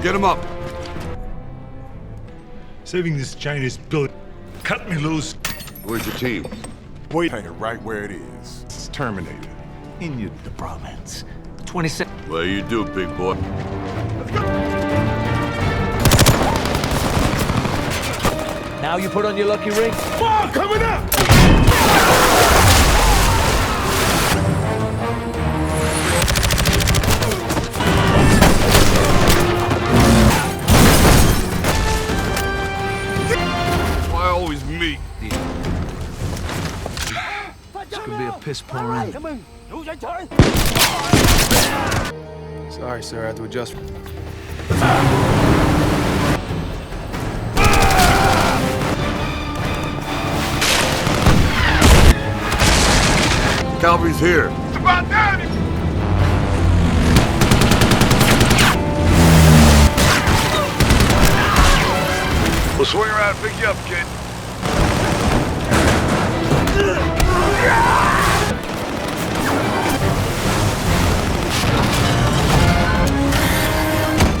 Get him up. Saving this Chinese billet cut me loose. Where's your team? Wait, hang it right where it is. It's terminated. In the province. 26. Well, you do, big boy. Let's go. Now you put on your lucky ring. Ball coming up! Why always me? This could be a piss poor end. Sorry, sir. I have to adjust. Cavalry's here. It's about time! We'll swing around and pick you up, kid.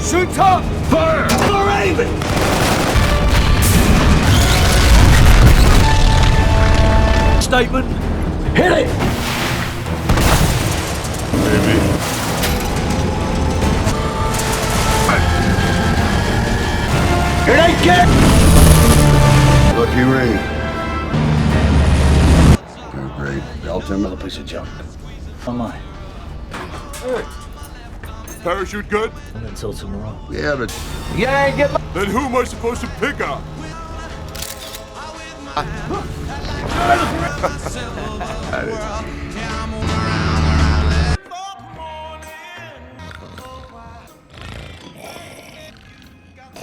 Shoot up! Fire! Relive! Statement. Hit it! Maybe. Here they get! Lucky ring. You're great. Belt him. Another piece of junk. On mine. Hey. Parachute good? Until tomorrow. Yeah, but Yeah, get my... Then who am I supposed to pick up?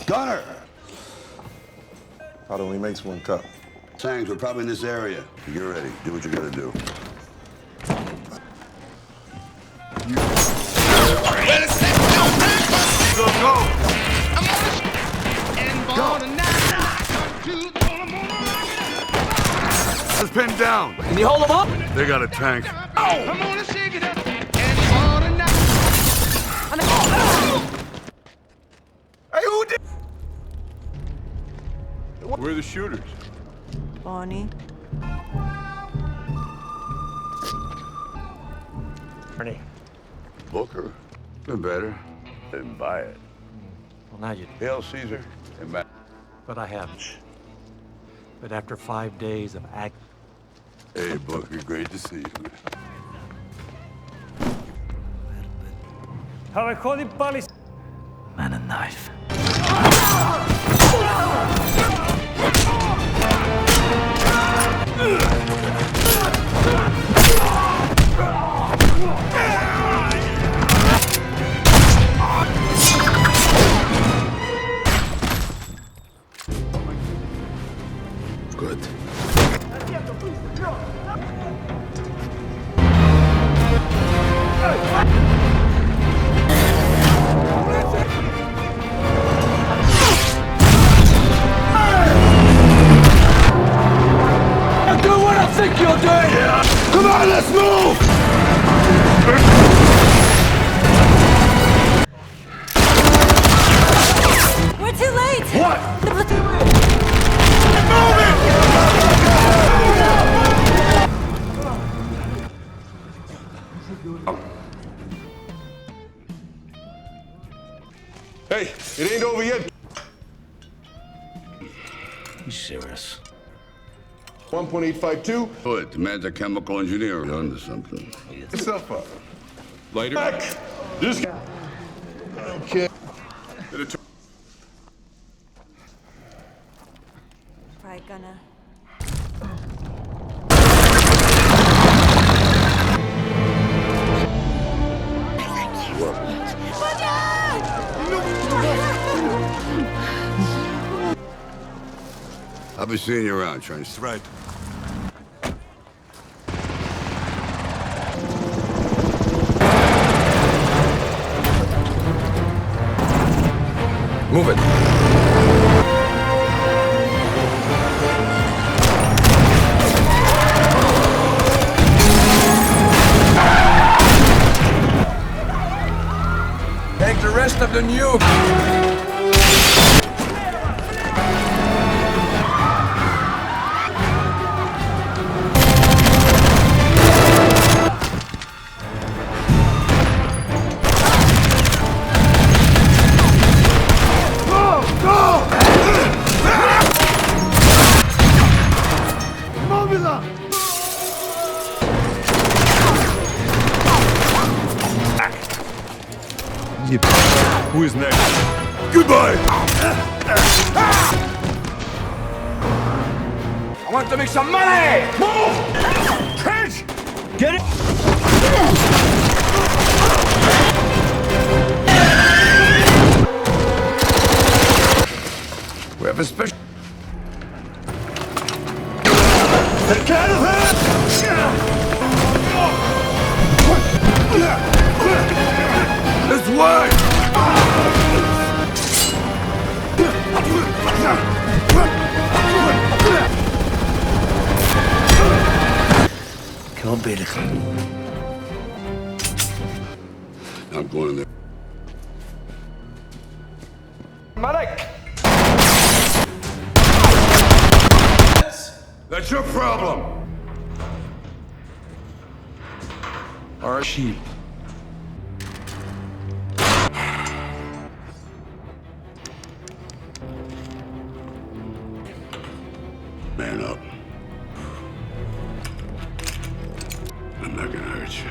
Gunner! Pot only makes one cup. Tangs, we're probably in this area. You're ready. Do what you gotta do. Let's pin down. Can you hold them up? They got a tank. Hey, who did? Where are the shooters? Barney. Barney. Booker. Been better. Didn't buy it. Well, now you... Hail Caesar. And back. But I haven't. But after 5 days of act... Hey, Booker. Great to see you. Man and knife. Good. Do what I think you'll do! Yeah. Come on, let's move! We're too late! What? The platoon... Hey, it ain't over yet. You serious? 1.852. Good. The man's a chemical engineer. You're onto something. Yourself up. Later. Back. Just. Okay. Right, gonna... I'll be seeing you around, Trench. Right. Move it. Get the rest of the nuke! Who is next? Goodbye! I want to make some money! Move! Trench! Get it! We have a special... Get out of here! This way! I'm going in there. Malik! That's your problem! Our sheep. Man up. I'm not gonna hurt you.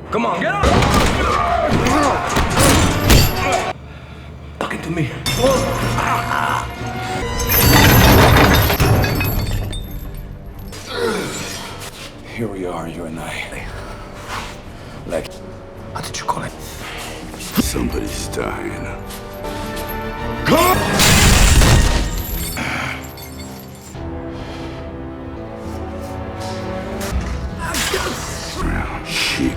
Come on, get up! Talking to me. Here we are, you and I. Like, how did you call it? Somebody's dying. Sheep.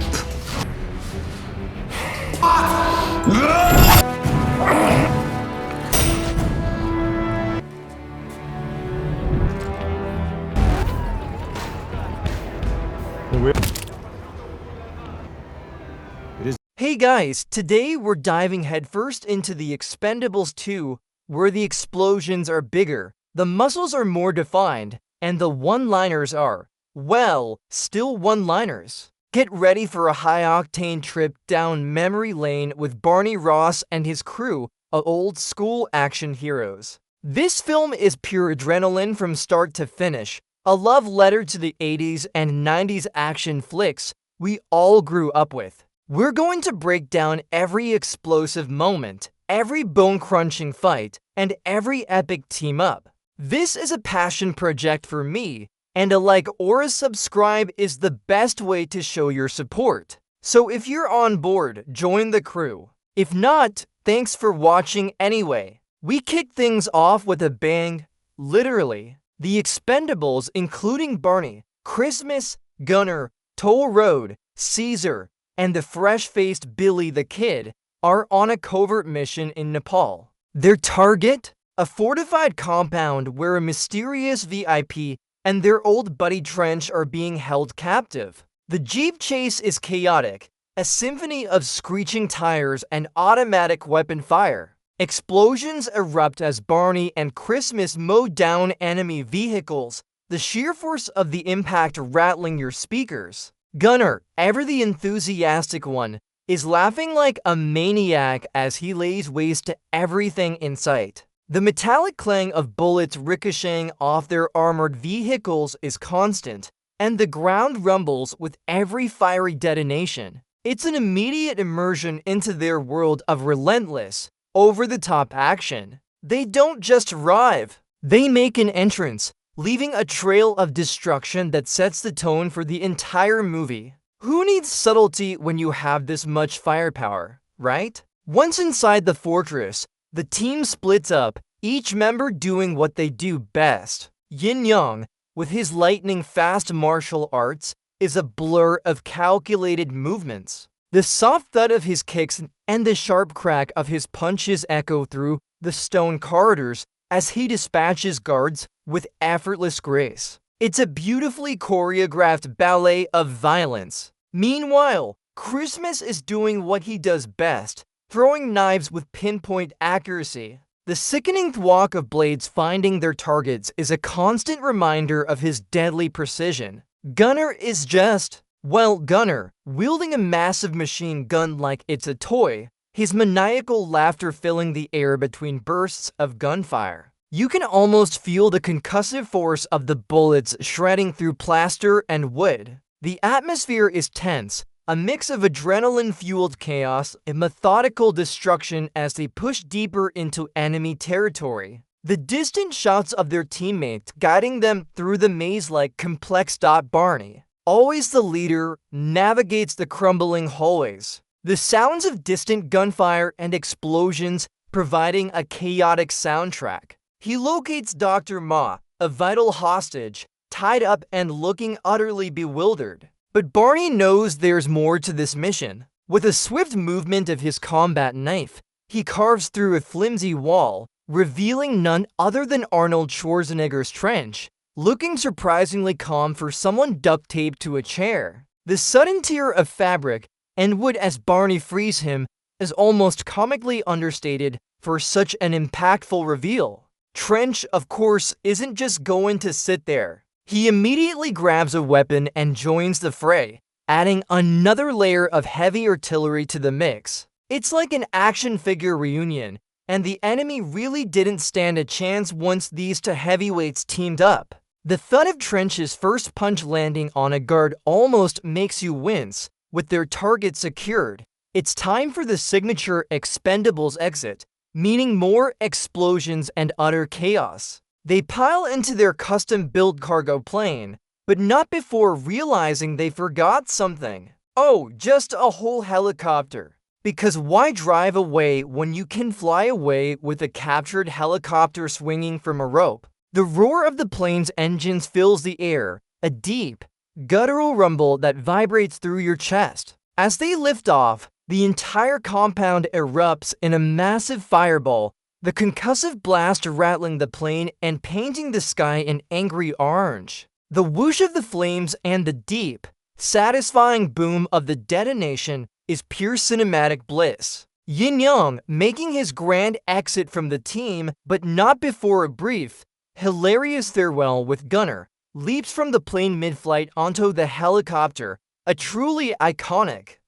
Hey guys, today we're diving headfirst into the Expendables 2, where the explosions are bigger, the muscles are more defined, and the one-liners are, well, still one-liners. Get ready for a high-octane trip down memory lane with Barney Ross and his crew of old-school action heroes. This film is pure adrenaline from start to finish, a love letter to the 80s and 90s action flicks we all grew up with. We're going to break down every explosive moment, every bone-crunching fight, and every epic team-up. This is a passion project for me, and a like or a subscribe is the best way to show your support. So if you're on board, join the crew. If not, thanks for watching anyway. We kick things off with a bang, literally. The Expendables, including Barney, Christmas, Gunner, Toll Road, Caesar, and the fresh-faced Billy the Kid are on a covert mission in Nepal. Their target? A fortified compound where a mysterious VIP and their old buddy Trench are being held captive. The Jeep chase is chaotic, a symphony of screeching tires and automatic weapon fire. Explosions erupt as Barney and Christmas mow down enemy vehicles, the sheer force of the impact rattling your speakers. Gunner, ever the enthusiastic one, is laughing like a maniac as he lays waste to everything in sight. The metallic clang of bullets ricocheting off their armored vehicles is constant, and the ground rumbles with every fiery detonation. It's an immediate immersion into their world of relentless, over-the-top action. They don't just arrive, they make an entrance, leaving a trail of destruction that sets the tone for the entire movie. Who needs subtlety when you have this much firepower, right? Once inside the fortress, the team splits up, each member doing what they do best. Yin Yang, with his lightning-fast martial arts, is a blur of calculated movements. The soft thud of his kicks and the sharp crack of his punches echo through the stone corridors as he dispatches guards with effortless grace. It's a beautifully choreographed ballet of violence. Meanwhile, Christmas is doing what he does best, throwing knives with pinpoint accuracy. The sickening thwack of blades finding their targets is a constant reminder of his deadly precision. Gunner is just, well, Gunner, wielding a massive machine gun like it's a toy, his maniacal laughter filling the air between bursts of gunfire. You can almost feel the concussive force of the bullets shredding through plaster and wood. The atmosphere is tense, a mix of adrenaline-fueled chaos and methodical destruction as they push deeper into enemy territory. The distant shots of their teammates guiding them through the maze-like complex. Barney, always the leader, navigates the crumbling hallways. The sounds of distant gunfire and explosions providing a chaotic soundtrack. He locates Dr. Ma, a vital hostage, tied up and looking utterly bewildered. But Barney knows there's more to this mission. With a swift movement of his combat knife, he carves through a flimsy wall, revealing none other than Arnold Schwarzenegger's trench, looking surprisingly calm for someone duct-taped to a chair. The sudden tear of fabric and wood as Barney frees him is almost comically understated for such an impactful reveal. Trench, of course, isn't just going to sit there. He immediately grabs a weapon and joins the fray, adding another layer of heavy artillery to the mix. It's like an action figure reunion, and the enemy really didn't stand a chance once these two heavyweights teamed up. The thud of Trench's first punch landing on a guard almost makes you wince. With their target secured, it's time for the signature Expendables exit, meaning more explosions and utter chaos. They pile into their custom-built cargo plane, but not before realizing they forgot something. Oh, just a whole helicopter. Because why drive away when you can fly away with a captured helicopter swinging from a rope? The roar of the plane's engines fills the air, a deep, guttural rumble that vibrates through your chest. As they lift off, the entire compound erupts in a massive fireball, the concussive blast rattling the plane and painting the sky an angry orange. The whoosh of the flames and the deep, satisfying boom of the detonation is pure cinematic bliss. Yin Yang making his grand exit from the team, but not before a brief, hilarious farewell with Gunner, leaps from the plane mid-flight onto the helicopter, a truly iconic.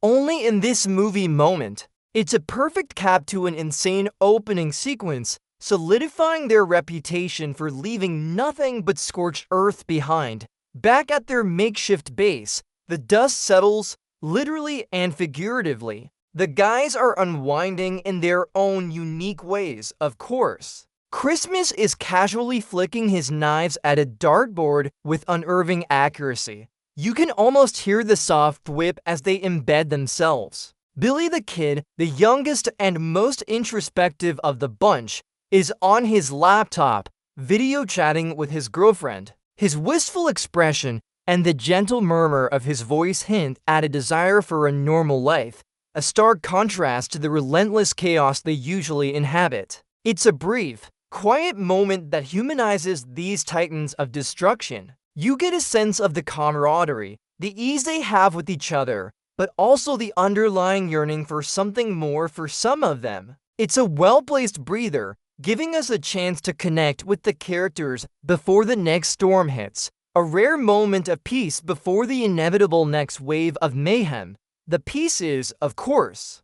Only in this movie moment, it's a perfect cap to an insane opening sequence, solidifying their reputation for leaving nothing but scorched earth behind. Back at their makeshift base, the dust settles, literally and figuratively. The guys are unwinding in their own unique ways, of course. Christmas is casually flicking his knives at a dartboard with unerring accuracy. You can almost hear the soft whip as they embed themselves. Billy the Kid, the youngest and most introspective of the bunch, is on his laptop, video chatting with his girlfriend. His wistful expression and the gentle murmur of his voice hint at a desire for a normal life, a stark contrast to the relentless chaos they usually inhabit. It's a brief, quiet moment that humanizes these titans of destruction. You get a sense of the camaraderie, the ease they have with each other, but also the underlying yearning for something more for some of them. It's a well-placed breather, giving us a chance to connect with the characters before the next storm hits, a rare moment of peace before the inevitable next wave of mayhem. The peace is, of course,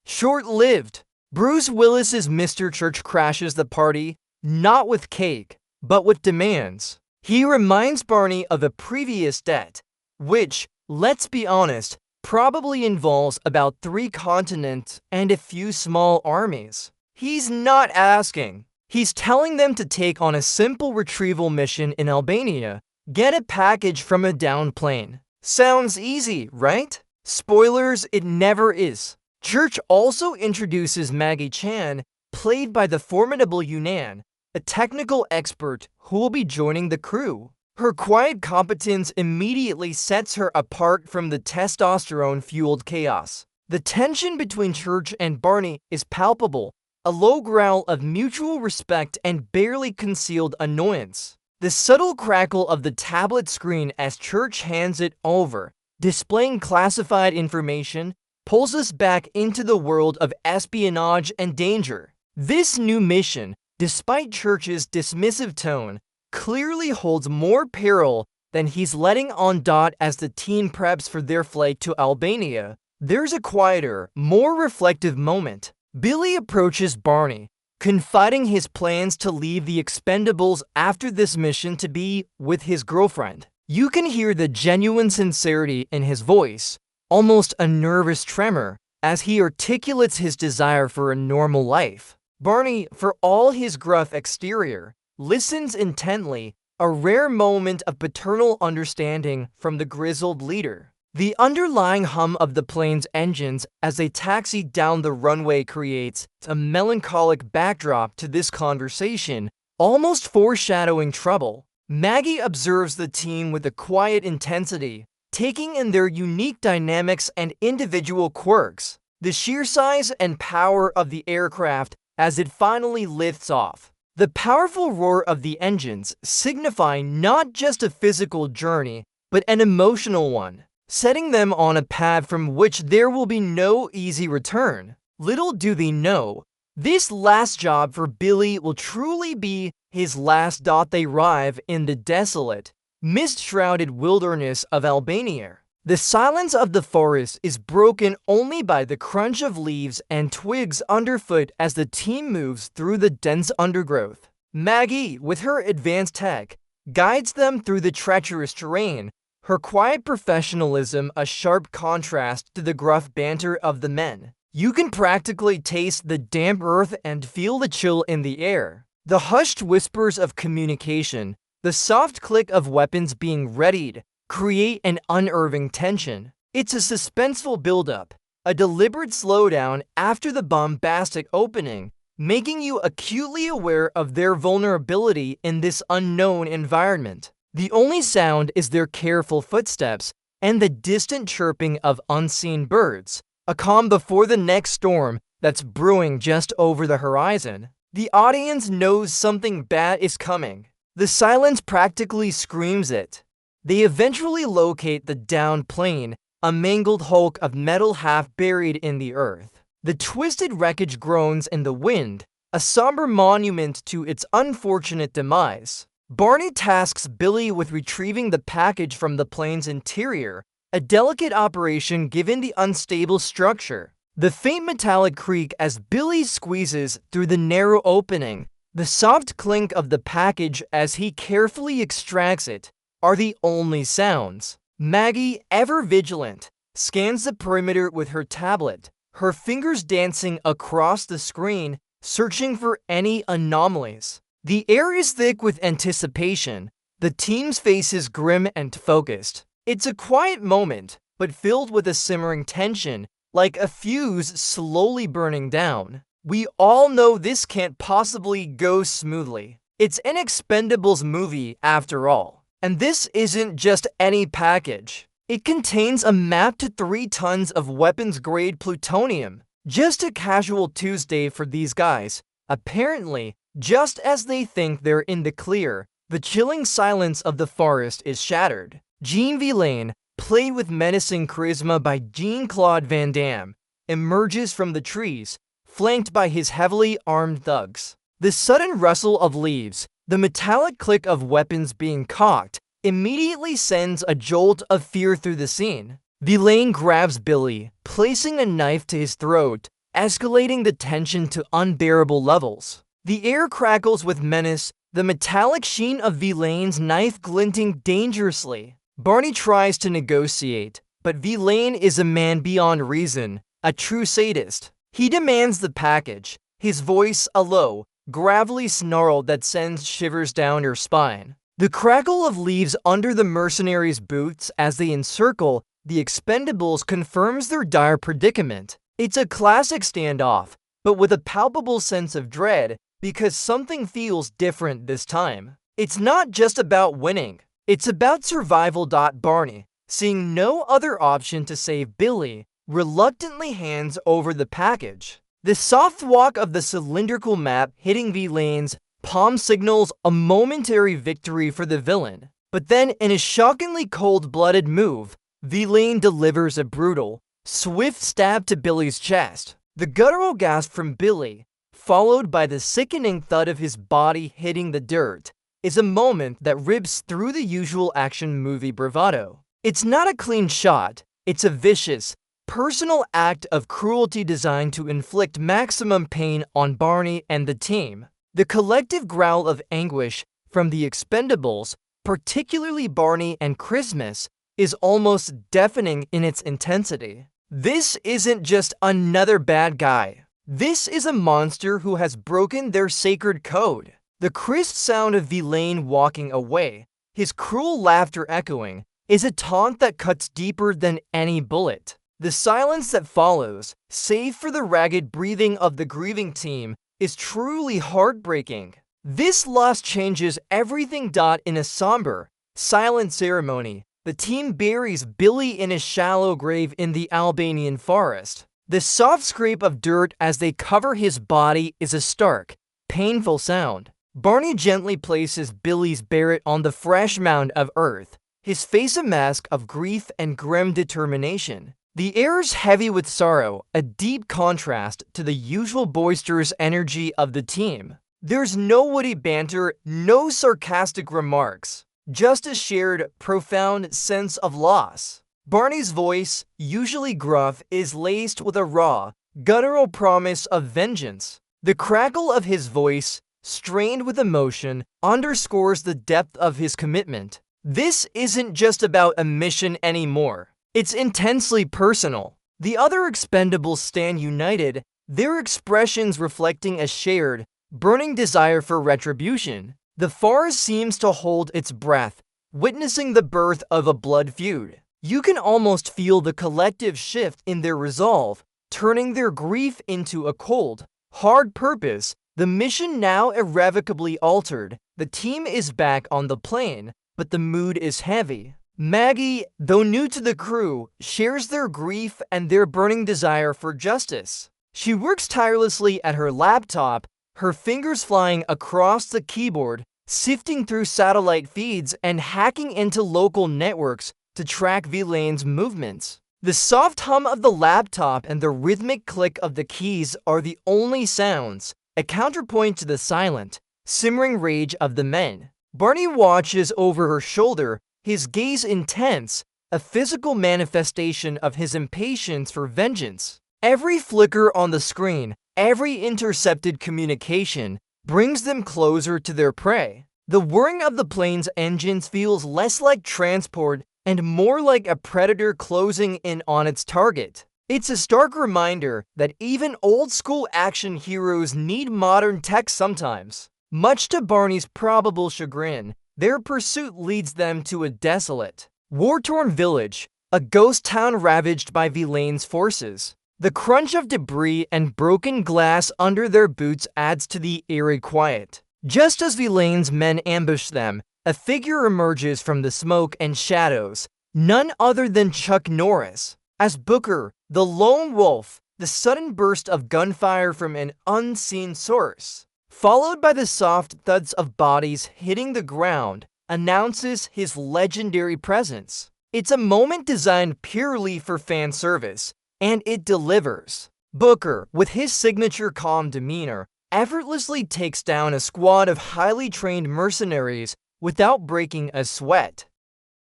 short-lived. Bruce Willis's Mr. Church crashes the party, not with cake, but with demands. He reminds Barney of a previous debt, which, let's be honest, probably involves about 3 continents and a few small armies. He's not asking. He's telling them to take on a simple retrieval mission in Albania, get a package from a downed plane. Sounds easy, right? Spoilers, it never is. Church also introduces Maggie Chan, played by the formidable Yunnan, a technical expert who will be joining the crew. Her quiet competence immediately sets her apart from the testosterone-fueled chaos. The tension between Church and Barney is palpable, a low growl of mutual respect and barely concealed annoyance. The subtle crackle of the tablet screen as Church hands it over, displaying classified information, pulls us back into the world of espionage and danger. This new mission, despite Church's dismissive tone, clearly holds more peril than he's letting on dot as the team preps for their flight to Albania. There's a quieter, more reflective moment. Billy approaches Barney, confiding his plans to leave the Expendables after this mission to be with his girlfriend. You can hear the genuine sincerity in his voice, almost a nervous tremor, as he articulates his desire for a normal life. Barney, for all his gruff exterior, listens intently, a rare moment of paternal understanding from the grizzled leader. The underlying hum of the plane's engines as they taxi down the runway creates a melancholic backdrop to this conversation, almost foreshadowing trouble. Maggie observes the team with a quiet intensity, taking in their unique dynamics and individual quirks. The sheer size and power of the aircraft as it finally lifts off. The powerful roar of the engines signify not just a physical journey, but an emotional one, setting them on a path from which there will be no easy return. Little do they know, this last job for Billy will truly be his last. They arrive in the desolate, mist-shrouded wilderness of Albania. The silence of the forest is broken only by the crunch of leaves and twigs underfoot as the team moves through the dense undergrowth. Maggie, with her advanced tech, guides them through the treacherous terrain, her quiet professionalism a sharp contrast to the gruff banter of the men. You can practically taste the damp earth and feel the chill in the air. The hushed whispers of communication, the soft click of weapons being readied, create an unnerving tension. It's a suspenseful buildup, a deliberate slowdown after the bombastic opening, making you acutely aware of their vulnerability in this unknown environment. The only sound is their careful footsteps and the distant chirping of unseen birds, a calm before the next storm that's brewing just over the horizon. The audience knows something bad is coming. The silence practically screams it. They eventually locate the downed plane, a mangled hulk of metal half buried in the earth. The twisted wreckage groans in the wind, a somber monument to its unfortunate demise. Barney tasks Billy with retrieving the package from the plane's interior, a delicate operation given the unstable structure. The faint metallic creak as Billy squeezes through the narrow opening, the soft clink of the package as he carefully extracts it, are the only sounds. Maggie, ever vigilant, scans the perimeter with her tablet, her fingers dancing across the screen, searching for any anomalies. The air is thick with anticipation, the team's faces grim and focused. It's a quiet moment, but filled with a simmering tension, like a fuse slowly burning down. We all know this can't possibly go smoothly. It's an Expendables movie after all. And this isn't just any package. It contains a map to 3 tons of weapons-grade plutonium. Just a casual Tuesday for these guys. Apparently, just as they think they're in the clear, the chilling silence of the forest is shattered. Jean Vilain, played with menacing charisma by Jean-Claude Van Damme, emerges from the trees, flanked by his heavily armed thugs. The sudden rustle of leaves, the metallic click of weapons being cocked, immediately sends a jolt of fear through the scene. Vilain grabs Billy, placing a knife to his throat, escalating the tension to unbearable levels. The air crackles with menace, the metallic sheen of Vilain's knife glinting dangerously. Barney tries to negotiate, but Vilain is a man beyond reason, a true sadist. He demands the package, his voice a low, gravelly snarl that sends shivers down your spine. The crackle of leaves under the mercenaries' boots as they encircle the Expendables confirms their dire predicament. It's a classic standoff, but with a palpable sense of dread, because something feels different this time. It's not just about winning, it's about survival. Barney, seeing no other option to save Billy, reluctantly hands over the package. The soft walk of the cylindrical map hitting Vilain's palm signals a momentary victory for the villain. But then, in a shockingly cold-blooded move, Vilain delivers a brutal, swift stab to Billy's chest. The guttural gasp from Billy, followed by the sickening thud of his body hitting the dirt, is a moment that rips through the usual action movie bravado. It's not a clean shot, it's a vicious, personal act of cruelty designed to inflict maximum pain on Barney and the team. The collective growl of anguish from the Expendables, particularly Barney and Christmas, is almost deafening in its intensity. This isn't just another bad guy. This is a monster who has broken their sacred code. The crisp sound of Vilain walking away, his cruel laughter echoing, is a taunt that cuts deeper than any bullet. The silence that follows, save for the ragged breathing of the grieving team, is truly heartbreaking. This loss changes everything. In a somber, silent ceremony, the team buries Billy in a shallow grave in the Albanian forest. The soft scrape of dirt as they cover his body is a stark, painful sound. Barney gently places Billy's beret on the fresh mound of earth, his face a mask of grief and grim determination. The air is heavy with sorrow, a deep contrast to the usual boisterous energy of the team. There's no witty banter, no sarcastic remarks, just a shared, profound sense of loss. Barney's voice, usually gruff, is laced with a raw, guttural promise of vengeance. The crackle of his voice, strained with emotion, underscores the depth of his commitment. This isn't just about a mission anymore. It's intensely personal. The other Expendables stand united, their expressions reflecting a shared, burning desire for retribution. The forest seems to hold its breath, witnessing the birth of a blood feud. You can almost feel the collective shift in their resolve, turning their grief into a cold, hard purpose. The mission now irrevocably altered. The team is back on the plane, but the mood is heavy. Maggie, though new to the crew, shares their grief and their burning desire for justice. She works tirelessly at her laptop, her fingers flying across the keyboard, sifting through satellite feeds and hacking into local networks to track Vilain's movements. The soft hum of the laptop and the rhythmic click of the keys are the only sounds, a counterpoint to the silent, simmering rage of the men. Barney watches over her shoulder, his gaze intense, a physical manifestation of his impatience for vengeance. Every flicker on the screen, every intercepted communication, brings them closer to their prey. The whirring of the plane's engines feels less like transport and more like a predator closing in on its target. It's a stark reminder that even old-school action heroes need modern tech sometimes. Much to Barney's probable chagrin, their pursuit leads them to a desolate, war-torn village, a ghost town ravaged by Vilain's forces. The crunch of debris and broken glass under their boots adds to the eerie quiet. Just as Vilain's men ambush them, a figure emerges from the smoke and shadows, none other than Chuck Norris. As Booker, the lone wolf, the sudden burst of gunfire from an unseen source, followed by the soft thuds of bodies hitting the ground, announces his legendary presence. It's a moment designed purely for fan service, and it delivers. Booker, with his signature calm demeanor, effortlessly takes down a squad of highly trained mercenaries without breaking a sweat.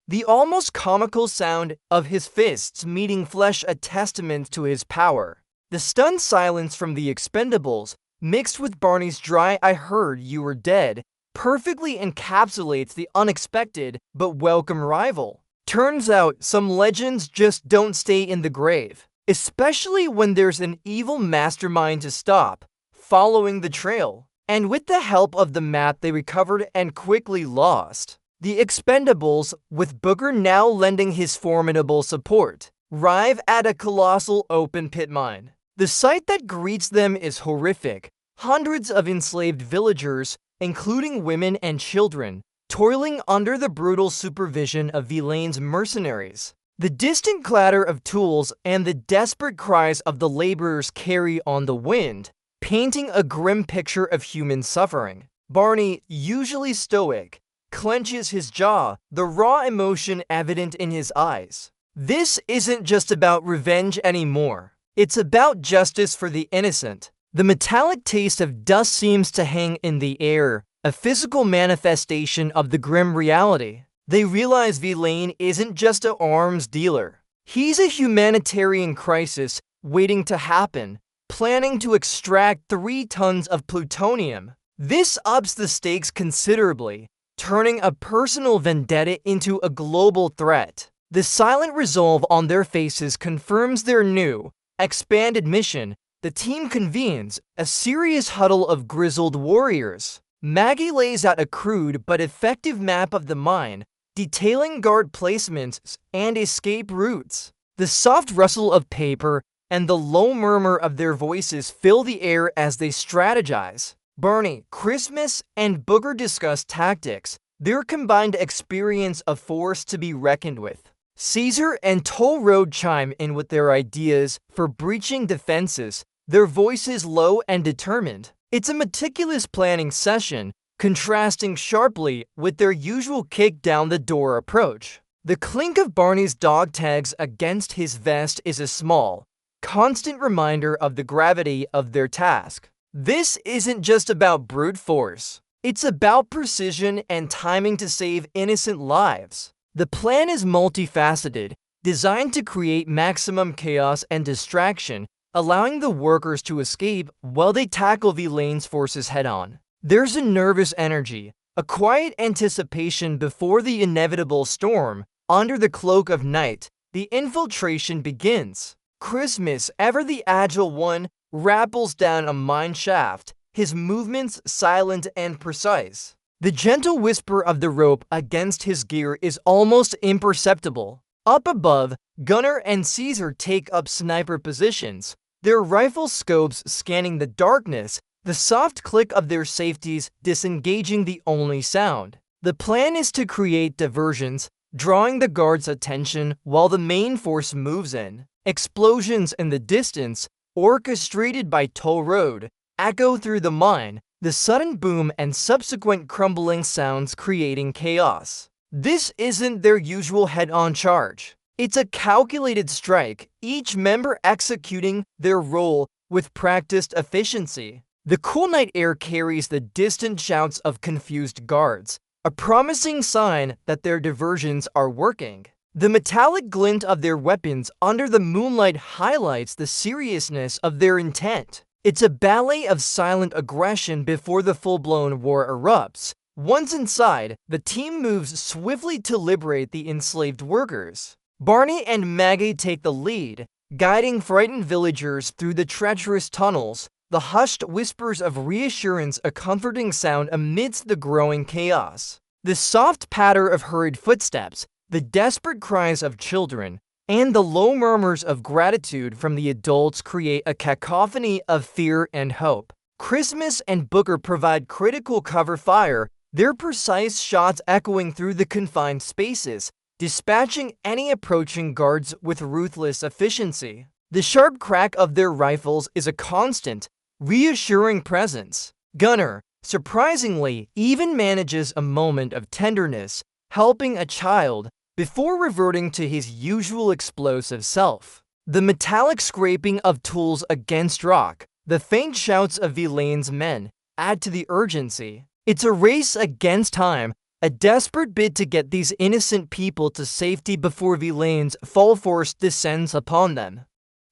The almost comical sound of his fists meeting flesh a testament to his power. The stunned silence from the Expendables, mixed with Barney's dry "I heard you were dead," perfectly encapsulates the unexpected but welcome rival. Turns out some legends just don't stay in the grave, especially when there's an evil mastermind to stop, following the trail. And with the help of the map they recovered and quickly lost, the Expendables, with Booker now lending his formidable support, arrive at a colossal open pit mine. The sight that greets them is horrific. Hundreds of enslaved villagers, including women and children, toiling under the brutal supervision of Vilain's mercenaries. The distant clatter of tools and the desperate cries of the laborers carry on the wind, painting a grim picture of human suffering. Barney, usually stoic, clenches his jaw, the raw emotion evident in his eyes. This isn't just about revenge anymore. It's about justice for the innocent. The metallic taste of dust seems to hang in the air, a physical manifestation of the grim reality. They realize Vilain isn't just an arms dealer. He's a humanitarian crisis waiting to happen, planning to extract 3 tons of plutonium. This ups the stakes considerably, turning a personal vendetta into a global threat. The silent resolve on their faces confirms their new, expanded mission. The team convenes, a serious huddle of grizzled warriors. Maggie lays out a crude but effective map of the mine, detailing guard placements and escape routes. The soft rustle of paper and the low murmur of their voices fill the air as they strategize. Barney, Christmas, and Booker discuss tactics, their combined experience a force to be reckoned with. Caesar and Toll Road chime in with their ideas for breaching defenses, their voices low and determined. It's a meticulous planning session, contrasting sharply with their usual kick-down-the-door approach. The clink of Barney's dog tags against his vest is a small, constant reminder of the gravity of their task. This isn't just about brute force. It's about precision and timing to save innocent lives. The plan is multifaceted, designed to create maximum chaos and distraction, allowing the workers to escape while they tackle Vilain's forces head-on. There's a nervous energy, a quiet anticipation before the inevitable storm. Under the cloak of night, the infiltration begins. Christmas, ever the agile one, rappels down a mine shaft, his movements silent and precise. The gentle whisper of the rope against his gear is almost imperceptible. Up above, Gunner and Caesar take up sniper positions, their rifle scopes scanning the darkness, the soft click of their safeties disengaging the only sound. The plan is to create diversions, drawing the guards' attention while the main force moves in. Explosions in the distance, orchestrated by Toll Road, echo through the mine, the sudden boom and subsequent crumbling sounds creating chaos. This isn't their usual head-on charge. It's a calculated strike, each member executing their role with practiced efficiency. The cool night air carries the distant shouts of confused guards, a promising sign that their diversions are working. The metallic glint of their weapons under the moonlight highlights the seriousness of their intent. It's a ballet of silent aggression before the full-blown war erupts. Once inside, the team moves swiftly to liberate the enslaved workers. Barney and Maggie take the lead, guiding frightened villagers through the treacherous tunnels, the hushed whispers of reassurance a comforting sound amidst the growing chaos. The soft patter of hurried footsteps, the desperate cries of children, and the low murmurs of gratitude from the adults create a cacophony of fear and hope. Christmas and Booker provide critical cover fire, their precise shots echoing through the confined spaces, dispatching any approaching guards with ruthless efficiency. The sharp crack of their rifles is a constant, reassuring presence. Gunner, surprisingly, even manages a moment of tenderness, helping a child, before reverting to his usual explosive self. The metallic scraping of tools against rock, the faint shouts of Vilain's men, add to the urgency. It's a race against time, a desperate bid to get these innocent people to safety before Vilain's full force descends upon them.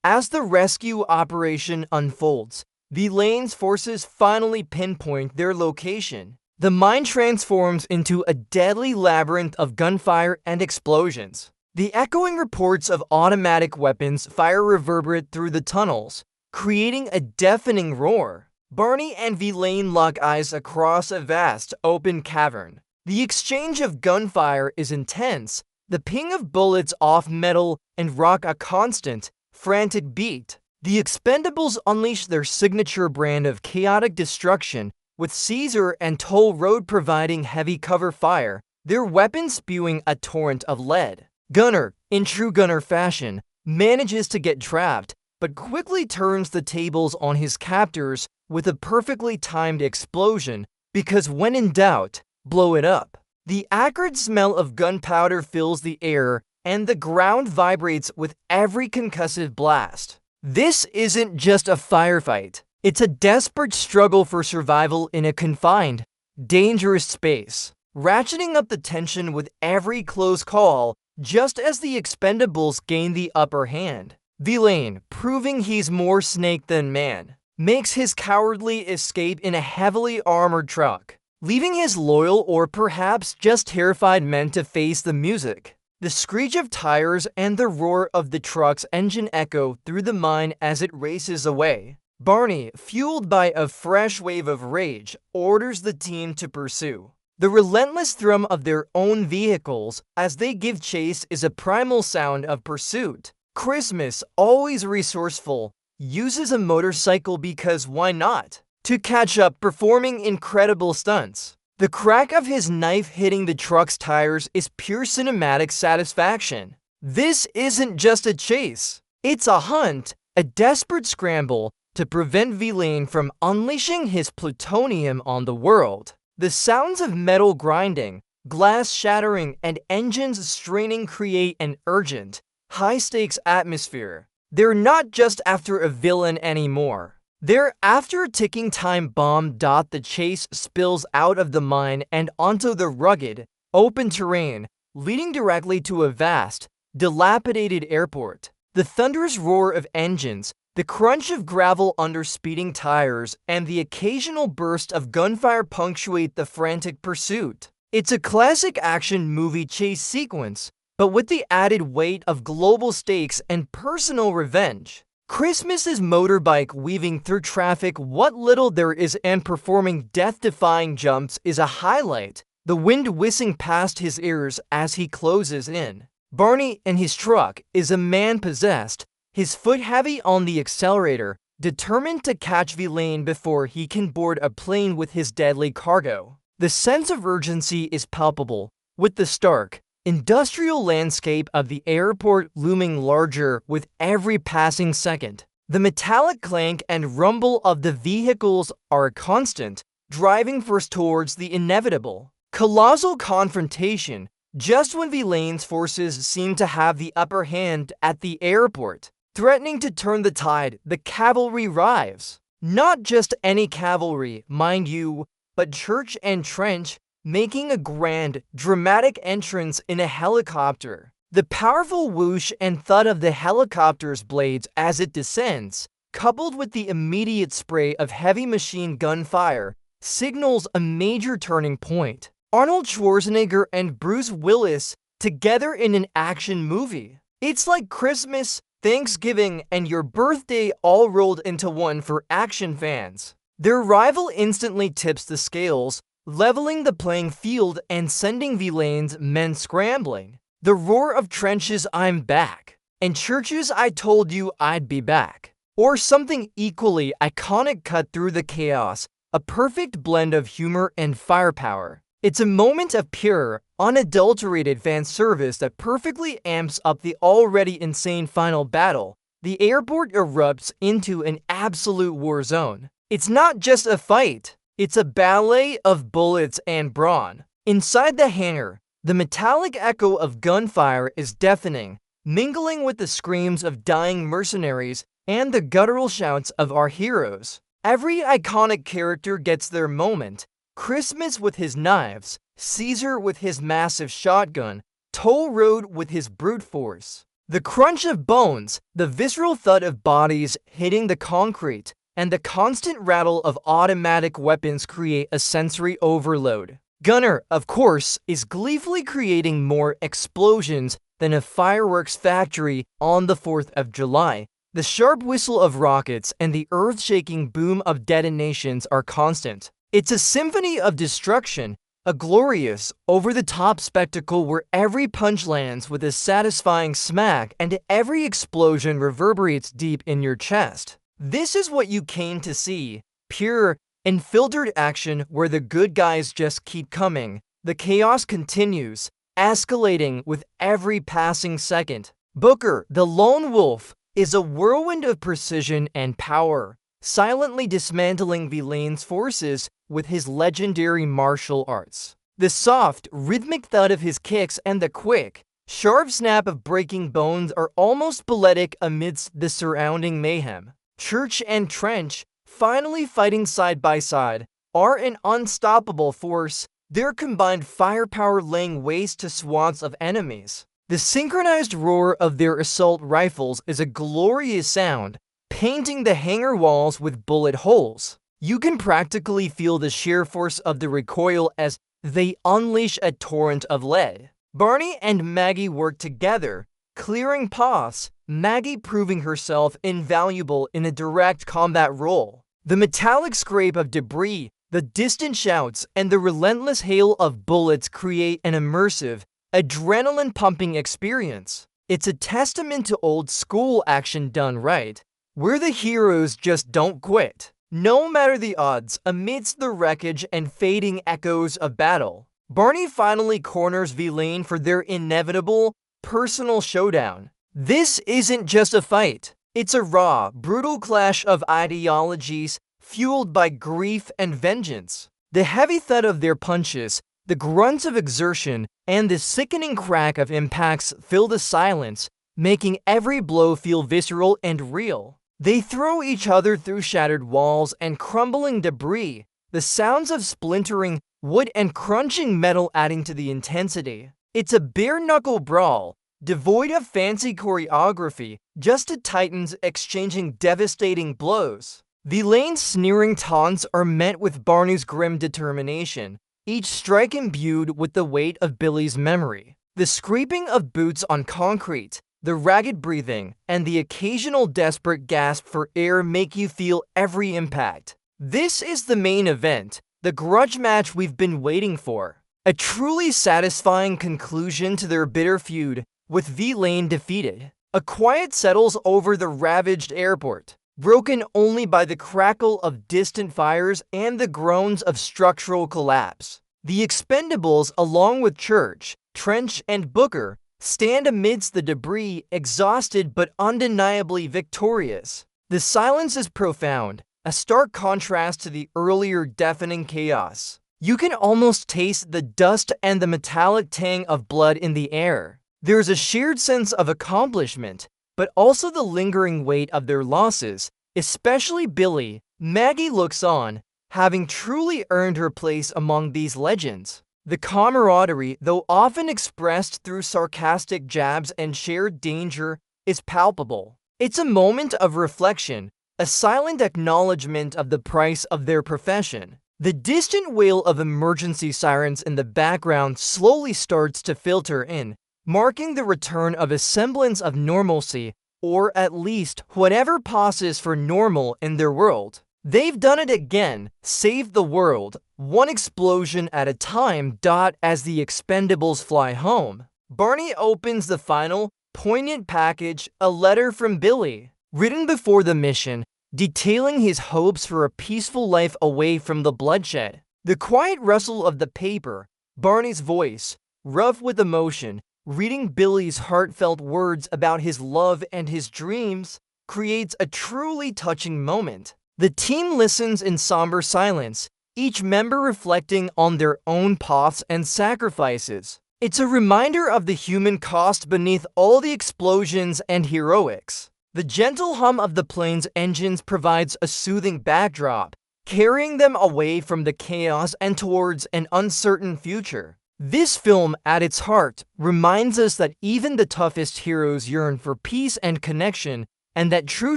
As the rescue operation unfolds, Vilain's forces finally pinpoint their location. The mine transforms into a deadly labyrinth of gunfire and explosions. The echoing reports of automatic weapons fire reverberate through the tunnels, creating a deafening roar. Barney and Vilain lock eyes across a vast, open cavern. The exchange of gunfire is intense, the ping of bullets off metal and rock a constant, frantic beat. The Expendables unleash their signature brand of chaotic destruction, with Caesar and Toll Road providing heavy cover fire, their weapons spewing a torrent of lead. Gunner, in true Gunner fashion, manages to get trapped, but quickly turns the tables on his captors with a perfectly timed explosion, because when in doubt, blow it up. The acrid smell of gunpowder fills the air, and the ground vibrates with every concussive blast. This isn't just a firefight. It's a desperate struggle for survival in a confined, dangerous space, ratcheting up the tension with every close call just as the Expendables gain the upper hand. Vilain, proving he's more snake than man, makes his cowardly escape in a heavily armored truck, leaving his loyal or perhaps just terrified men to face the music. The screech of tires and the roar of the truck's engine echo through the mine as it races away. Barney, fueled by a fresh wave of rage, orders the team to pursue. The relentless thrum of their own vehicles as they give chase is a primal sound of pursuit. Christmas, always resourceful, uses a motorcycle because why not? To catch up, performing incredible stunts. The crack of his knife hitting the truck's tires is pure cinematic satisfaction. This isn't just a chase. It's a hunt, a desperate scramble to prevent Vilain from unleashing his plutonium on the world. The sounds of metal grinding, glass shattering, and engines straining create an urgent, high-stakes atmosphere. They're not just after a villain anymore. They're after a ticking time bomb. The chase spills out of the mine and onto the rugged, open terrain, leading directly to a vast, dilapidated airport. The thunderous roar of engines, the crunch of gravel under speeding tires, and the occasional burst of gunfire punctuate the frantic pursuit. It's a classic action movie chase sequence, but with the added weight of global stakes and personal revenge. Christmas's motorbike weaving through traffic, what little there is, and performing death-defying jumps is a highlight, the wind whizzing past his ears as he closes in. Barney in his truck is a man possessed, his foot heavy on the accelerator, determined to catch Vilain before he can board a plane with his deadly cargo. The sense of urgency is palpable, with the stark, industrial landscape of the airport looming larger with every passing second. The metallic clank and rumble of the vehicles are a constant, driving first towards the inevitable. Colossal confrontation, just when Vilain's forces seem to have the upper hand at the airport. Threatening to turn the tide, the cavalry arrives. Not just any cavalry, mind you, but Church and Trench, making a grand, dramatic entrance in a helicopter. The powerful whoosh and thud of the helicopter's blades as it descends, coupled with the immediate spray of heavy machine gun fire, signals a major turning point. Arnold Schwarzenegger and Bruce Willis together in an action movie. It's like Christmas, Thanksgiving, and your birthday all rolled into one for action fans. Their arrival instantly tips the scales, leveling the playing field and sending Vilain's men scrambling. The roar of Trench's "I'm back," and Church's "I told you I'd be back," or something equally iconic cut through the chaos, a perfect blend of humor and firepower. It's a moment of pure, unadulterated fan service that perfectly amps up the already insane final battle. The airport erupts into an absolute war zone. It's not just a fight, it's a ballet of bullets and brawn. Inside the hangar, the metallic echo of gunfire is deafening, mingling with the screams of dying mercenaries and the guttural shouts of our heroes. Every iconic character gets their moment. Christmas with his knives, Caesar with his massive shotgun, Toll Road with his brute force. The crunch of bones, the visceral thud of bodies hitting the concrete, and the constant rattle of automatic weapons create a sensory overload. Gunner, of course, is gleefully creating more explosions than a fireworks factory on the 4th of July. The sharp whistle of rockets and the earth-shaking boom of detonations are constant. It's a symphony of destruction, a glorious, over-the-top spectacle where every punch lands with a satisfying smack and every explosion reverberates deep in your chest. This is what you came to see. Pure, unfiltered action where the good guys just keep coming. The chaos continues, escalating with every passing second. Booker, the lone wolf, is a whirlwind of precision and power, silently dismantling Vilain's forces with his legendary martial arts. The soft, rhythmic thud of his kicks and the quick, sharp snap of breaking bones are almost balletic amidst the surrounding mayhem. Church and Trench, finally fighting side by side, are an unstoppable force, their combined firepower laying waste to swaths of enemies. The synchronized roar of their assault rifles is a glorious sound, painting the hangar walls with bullet holes. You can practically feel the sheer force of the recoil as they unleash a torrent of lead. Barney and Maggie work together, clearing paths, Maggie proving herself invaluable in a direct combat role. The metallic scrape of debris, the distant shouts, and the relentless hail of bullets create an immersive, adrenaline-pumping experience. It's a testament to old-school action done right, where the heroes just don't quit, no matter the odds, amidst the wreckage and fading echoes of battle. Barney finally corners Vilain for their inevitable, personal showdown. This isn't just a fight. It's a raw, brutal clash of ideologies fueled by grief and vengeance. The heavy thud of their punches, the grunts of exertion, and the sickening crack of impacts fill the silence, making every blow feel visceral and real. They throw each other through shattered walls and crumbling debris, the sounds of splintering wood and crunching metal adding to the intensity. It's a bare-knuckle brawl, devoid of fancy choreography, just two titans exchanging devastating blows. Vilain's sneering taunts are met with Barney's grim determination, each strike imbued with the weight of Billy's memory. The scraping of boots on concrete, the ragged breathing, and the occasional desperate gasp for air make you feel every impact. This is the main event, the grudge match we've been waiting for. A truly satisfying conclusion to their bitter feud, with Vilain defeated. A quiet settles over the ravaged airport, broken only by the crackle of distant fires and the groans of structural collapse. The Expendables, along with Church, Trench, and Booker, stand amidst the debris, exhausted but undeniably victorious. The silence is profound, a stark contrast to the earlier deafening chaos. You can almost taste the dust and the metallic tang of blood in the air. There's a shared sense of accomplishment, but also the lingering weight of their losses, especially Billy. Maggie looks on, having truly earned her place among these legends. The camaraderie, though often expressed through sarcastic jabs and shared danger, is palpable. It's a moment of reflection, a silent acknowledgement of the price of their profession. The distant wail of emergency sirens in the background slowly starts to filter in, marking the return of a semblance of normalcy, or at least whatever passes for normal in their world. They've done it again, saved the world, one explosion at a time. As the Expendables fly home, Barney opens the final, poignant package, a letter from Billy, written before the mission, detailing his hopes for a peaceful life away from the bloodshed. The quiet rustle of the paper, Barney's voice, rough with emotion, reading Billy's heartfelt words about his love and his dreams, creates a truly touching moment. The team listens in somber silence, each member reflecting on their own paths and sacrifices. It's a reminder of the human cost beneath all the explosions and heroics. The gentle hum of the plane's engines provides a soothing backdrop, carrying them away from the chaos and towards an uncertain future. This film, at its heart, reminds us that even the toughest heroes yearn for peace and connection, and that true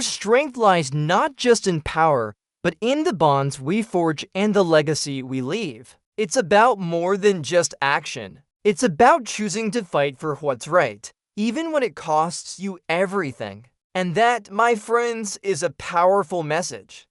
strength lies not just in power, but in the bonds we forge and the legacy we leave. It's about more than just action. It's about choosing to fight for what's right, even when it costs you everything. And that, my friends, is a powerful message.